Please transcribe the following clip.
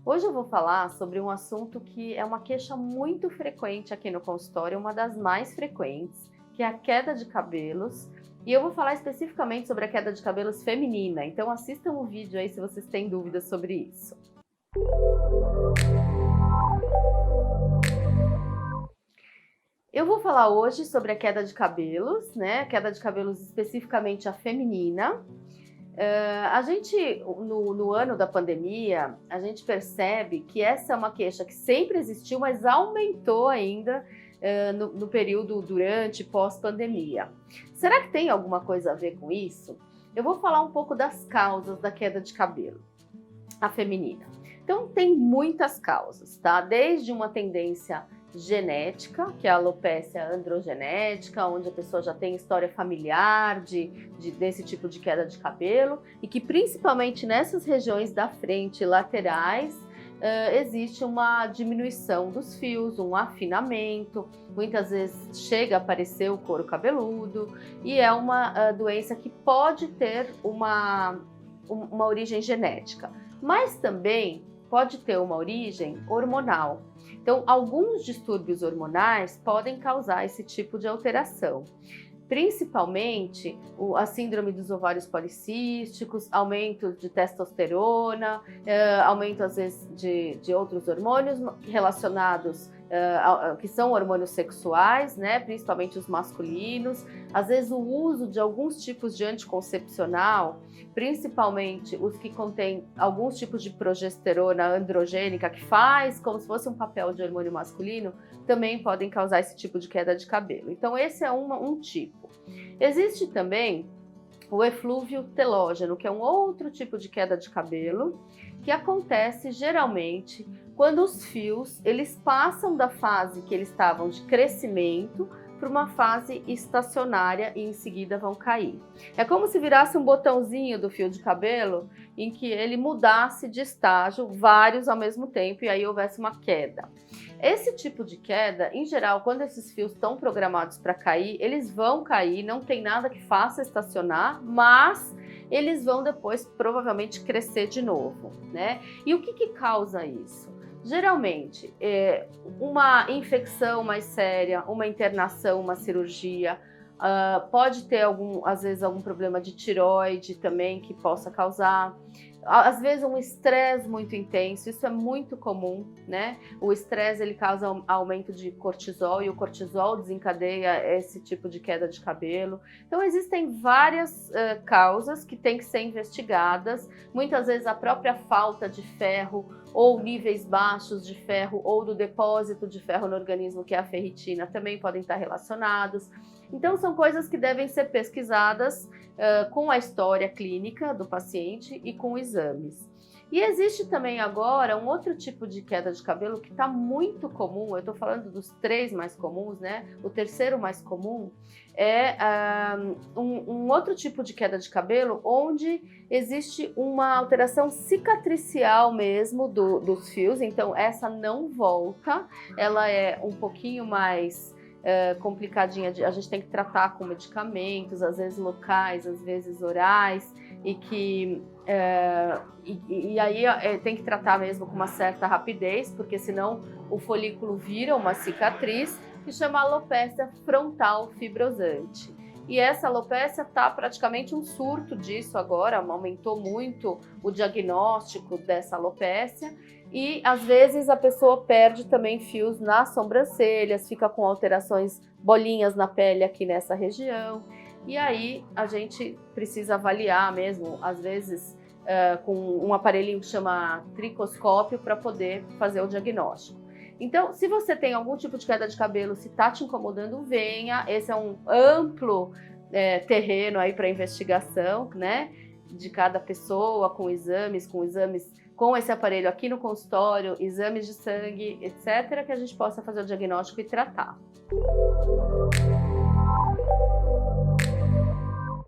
Hoje eu vou falar sobre um assunto que é uma queixa muito frequente aqui no consultório, uma das mais frequentes, que é a queda de cabelos. E eu vou falar especificamente sobre a queda de cabelos feminina, então assistam o vídeo aí se vocês têm dúvidas sobre isso. Eu vou falar hoje sobre a queda de cabelos, né? A queda de cabelos especificamente a feminina. A gente, no ano da pandemia, a gente percebe que essa é uma queixa que sempre existiu, mas aumentou ainda no período durante e pós-pandemia. Será que tem alguma coisa a ver com isso? Eu vou falar um pouco das causas da queda de cabelo, a feminina. Então, tem muitas causas, tá? Desde uma tendência genética, que é a alopecia androgenética, onde a pessoa já tem história familiar desse tipo de queda de cabelo, e que principalmente nessas regiões da frente e laterais, existe uma diminuição dos fios, um afinamento, muitas vezes chega a aparecer o couro cabeludo, e é uma doença que pode ter uma origem genética, mas também pode ter uma origem hormonal. Então, alguns distúrbios hormonais podem causar esse tipo de alteração. Principalmente a síndrome dos ovários policísticos, aumento de testosterona, aumento às vezes de outros hormônios relacionados, que são hormônios sexuais, né, principalmente os masculinos, às vezes o uso de alguns tipos de anticoncepcional, principalmente os que contêm alguns tipos de progesterona androgênica, que faz como se fosse um papel de hormônio masculino, também podem causar esse tipo de queda de cabelo. Então esse é um tipo. Existe também o eflúvio telógeno, que é um outro tipo de queda de cabelo, que acontece geralmente quando os fios eles passam da fase que eles estavam de crescimento para uma fase estacionária e em seguida vão cair. É como se virasse um botãozinho do fio de cabelo em que ele mudasse de estágio, vários ao mesmo tempo, e aí houvesse uma queda. Esse tipo de queda, em geral, quando esses fios estão programados para cair, eles vão cair, não tem nada que faça estacionar, mas eles vão depois provavelmente crescer de novo, né? E o que causa isso? Geralmente, uma infecção mais séria, uma internação, uma cirurgia, pode ter às vezes algum problema de tireoide também que possa causar. Às vezes um estresse muito intenso, isso é muito comum, né? O estresse ele causa aumento de cortisol e o cortisol desencadeia esse tipo de queda de cabelo. Então existem várias causas que têm que ser investigadas, muitas vezes a própria falta de ferro ou níveis baixos de ferro ou do depósito de ferro no organismo, que é a ferritina, também podem estar relacionados. Então são coisas que devem ser pesquisadas com a história clínica do paciente e com exames. E existe também agora um outro tipo de queda de cabelo que está muito comum, eu estou falando dos 3 mais comuns, né? O terceiro mais comum é um outro tipo de queda de cabelo onde existe uma alteração cicatricial mesmo dos fios, então essa não volta, ela é um pouquinho mais complicadinha, a gente tem que tratar com medicamentos, às vezes locais, às vezes orais, e aí tem que tratar mesmo com uma certa rapidez, porque senão o folículo vira uma cicatriz, que chama alopecia frontal fibrosante. E essa alopecia está praticamente um surto disso agora, aumentou muito o diagnóstico dessa alopecia, e às vezes a pessoa perde também fios nas sobrancelhas, fica com alterações, bolinhas na pele aqui nessa região, e aí a gente precisa avaliar mesmo, às vezes com um aparelhinho que chama tricoscópio para poder fazer o diagnóstico. Então, se você tem algum tipo de queda de cabelo, se está te incomodando, venha. Esse é um amplo terreno aí para investigação, né? De cada pessoa, com exames, com esse aparelho aqui no consultório, exames de sangue, etc., que a gente possa fazer o diagnóstico e tratar.